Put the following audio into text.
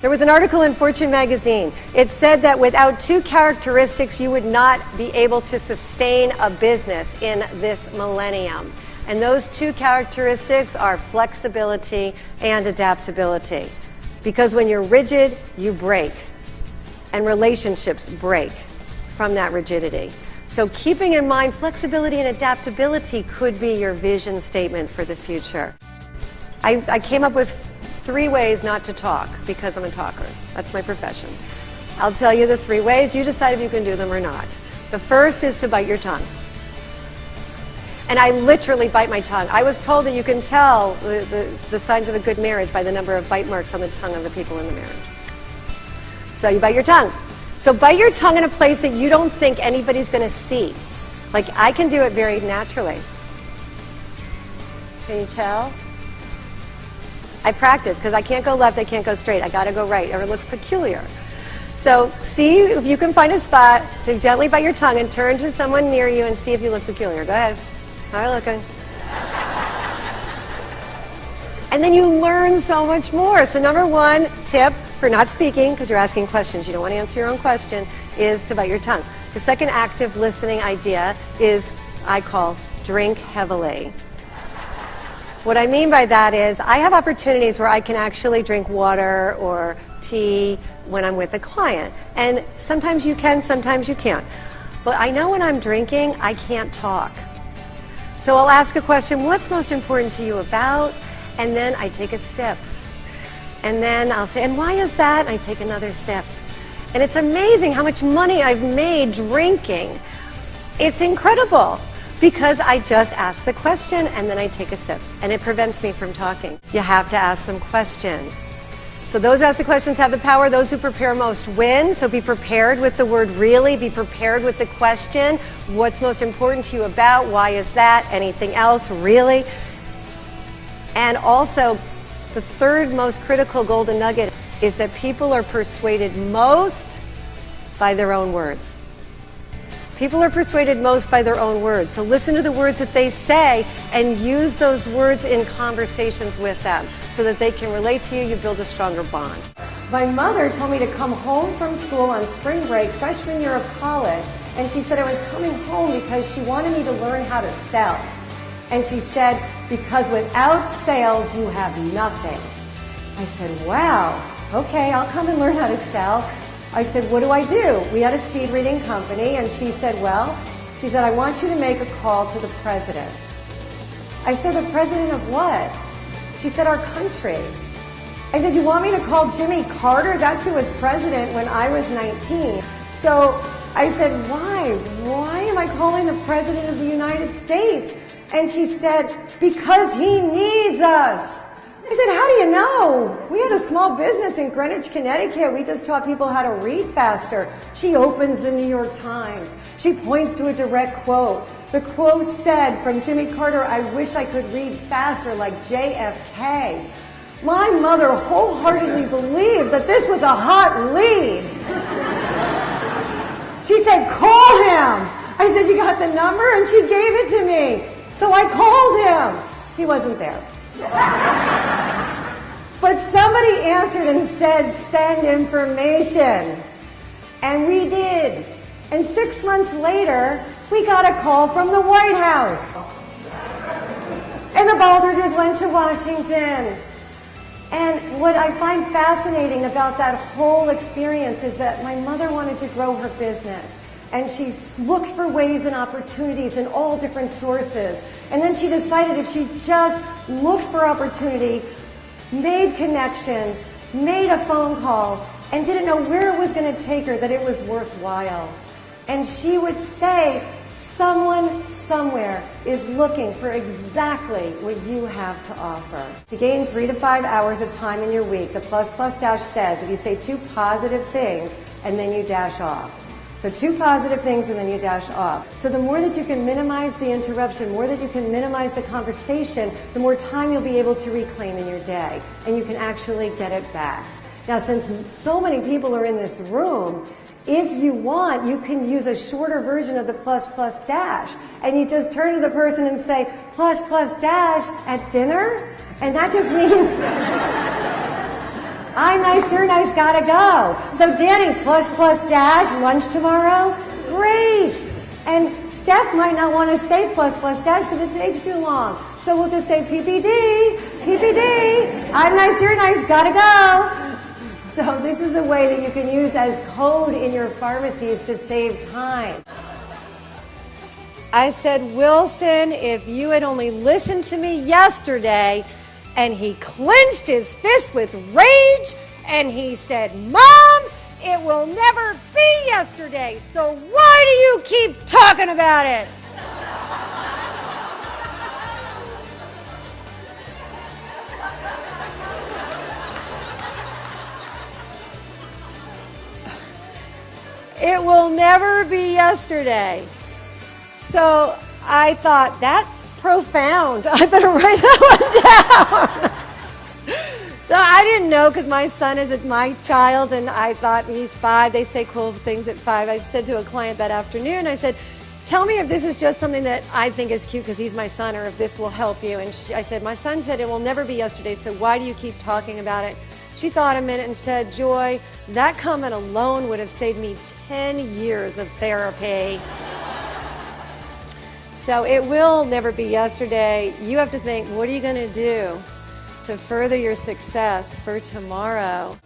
There was an article in Fortune magazine. It said that without two characteristics, you would not be able to sustain a business in this millennium. And those two characteristics are flexibility and adaptability. Because when you're rigid, you break. And relationships break from that rigidity. So keeping in mind flexibility and adaptability could be your vision statement for the future. I came up with 3 ways not to talk because I'm a talker. That's my profession. I'll tell you the 3 ways. You decide if you can do them or not. The first is to bite your tongue. And I literally bite my tongue. I was told that you can tell the signs of a good marriage by the number of bite marks on the tongue of the people in the marriage. So you bite your tongue. So bite your tongue in a place that you don't think anybody's going to see. Like I can do it very naturally. Can you tell? I practice because I can't go left, I can't go straight. I got to go right, or it looks peculiar. So see if you can find a spot to gently bite your tongue and turn to someone near you and see if you look peculiar. Go ahead. How are you looking? And then you learn so much more. So number 1 tip for not speaking, because you're asking questions, you don't want to answer your own question, is to bite your tongue. The second active listening idea is, I call, drink heavily. What I mean by that is I have opportunities where I can actually drink water or tea when I'm with a client. And sometimes you can, sometimes you can't. But I know when I'm drinking, I can't talk. So I'll ask a question, what's most important to you about? And then I take a sip. And then I'll say, and why is that? And I take another sip. And it's amazing how much money I've made drinking. It's incredible. Because I just ask the question and then I take a sip. And it prevents me from talking. You have to ask them questions. So those who ask the questions have the power. Those who prepare most win. So be prepared with the word really. Be prepared with the question. What's most important to you about? Why is that? Anything else? Really? And also, the third most critical golden nugget is that people are persuaded most by their own words. People are persuaded most by their own words. So listen to the words that they say and use those words in conversations with them so that they can relate to you. You build a stronger bond. My mother told me to come home from school on spring break, freshman year of college, and she said I was coming home because she wanted me to learn how to sell. And she said, because without sales, you have nothing. I said, wow, okay, I'll come and learn how to sell. I said, what do I do? We had a speed reading company, and she said, she said, I want you to make a call to the president. I said, the president of what? She said, our country. I said, you want me to call Jimmy Carter? That's who was president when I was 19. So I said, why? Why am I calling the president of the United States? And she said, because he needs us. I said, how do you know? We had a small business in Greenwich, Connecticut. We just taught people how to read faster. She opens the New York Times. She points to a direct quote. The quote said from Jimmy Carter, I wish I could read faster like JFK. My mother wholeheartedly believed that this was a hot lead. She said, call him. I said, you got the number? And she gave it to me. So I called him. He wasn't there. But somebody answered and said, send information. And we did. And 6 months later, we got a call from the White House. And the Baldridges went to Washington. And what I find fascinating about that whole experience is that my mother wanted to grow her business. And she looked for ways and opportunities in all different sources. And then she decided if she just looked for opportunity, made connections, made a phone call, and didn't know where it was going to take her, that it was worthwhile. And she would say, someone somewhere is looking for exactly what you have to offer. To gain 3 to 5 hours of time in your week, the Plus Plus Dash says if you say 2 positive things and then you dash off. So 2 positive things and then you dash off. So the more that you can minimize the interruption, more that you can minimize the conversation, the more time you'll be able to reclaim in your day. And you can actually get it back. Now, since so many people are in this room, if you want, you can use a shorter version of the Plus Plus Dash. And you just turn to the person and say, Plus Plus Dash at dinner? And that just means I'm nice, you're nice, gotta go. So Danny, plus dash, lunch tomorrow? Great. And Steph might not want to say plus dash because it takes too long. So we'll just say PPD, I'm nice, you're nice, gotta go. So this is a way that you can use as code in your pharmacies to save time. I said, Wilson, if you had only listened to me yesterday, and he clenched his fist with rage, and he said, Mom, it will never be yesterday, so why do you keep talking about it? It will never be yesterday. So I thought, that's profound. I better write that one down. So I didn't know because my son is my child and I thought he's 5. They say cool things at 5. I said to a client that afternoon, I said, tell me if this is just something that I think is cute because he's my son or if this will help you. And I said, my son said it will never be yesterday, so why do you keep talking about it? She thought a minute and said, Joy, that comment alone would have saved me 10 years of therapy. So it will never be yesterday. You have to think, what are you going to do to further your success for tomorrow?